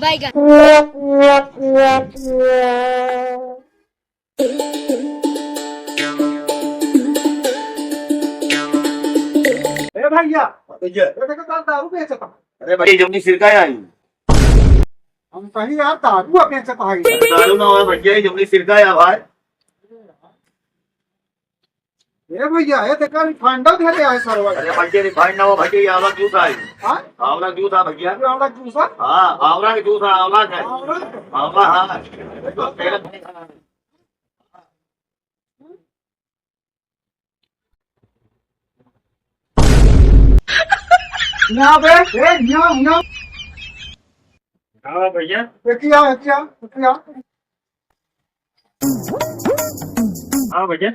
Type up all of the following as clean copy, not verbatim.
बैगन। ए भैया भैया ये देखो कल दारू बेचता। अरे भाई जमनी सिरका आई हम कहीं यार दारू बेचता है। दारू ना हो भैया जमनी सिरका या भाई ए भैया ये देखो रिफाइंड दे दे है सरवर। अरे भैया रिफाइंड ना हो भैया आवला जूस आई हां आवला जूस आ भैया आवड़ा जूस है। हां आवला के जूस आवला है आवला हां यहाँ पे यहाँ हां भैया क्या हां भैया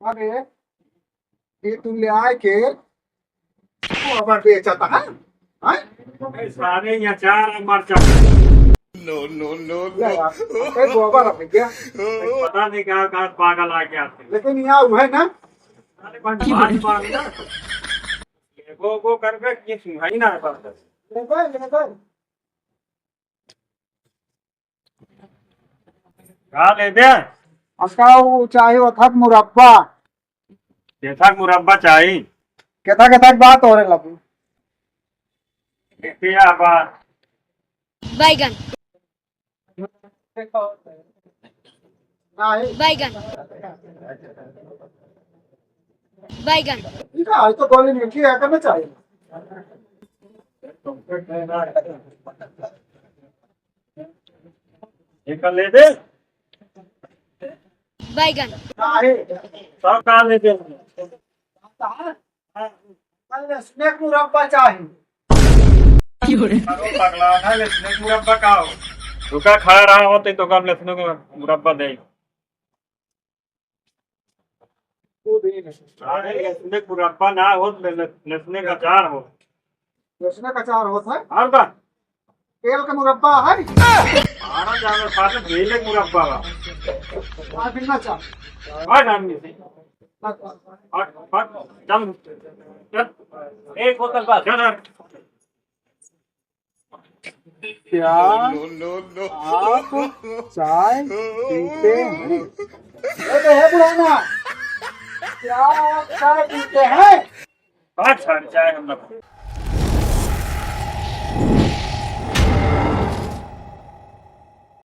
अरे ये तुम ले आए के वो अबर बेचता है। हैं सारे या चार मरचा ले यार ए गोबर है भैया पता नहीं क्या पागल आ गया लेकिन यहाँ वो है ना अरे बात ना वो करके ये सुनाई ना बात ले गए कहा ले दे उसका वो चाहे वो था मुरब्बा जैसा मुरब्बा चाहिए कहता बात हो रही लगू क्या बात बैगन। नहीं बैगन। बैगन। ठीक है आज तो गोली मीठी है करना चाहिए। एक ले दे बैगन। नहीं सब कहा ले दे कल स्नैक मुरब्बा चाहिए। पगला ना लेसने मुरब्बा का हो रुका खड़ा रहा हो तो काम लेसने को मुरब्बा दे वो भी नहीं अरे लेसने मुरब्बा ना हो लेसने का चार हो स्नैक अचार होता है। हर बार तेल का मुरब्बा है आना जाने पास में भेले मुरब्बा का आज बिना चाह और आदमी से और जम चल एक बोतल बस चल क्या आप चाय पीते हैं? ये तो है पुराना। क्या आप चाय पीते हैं? अच्छा चाय हम लोग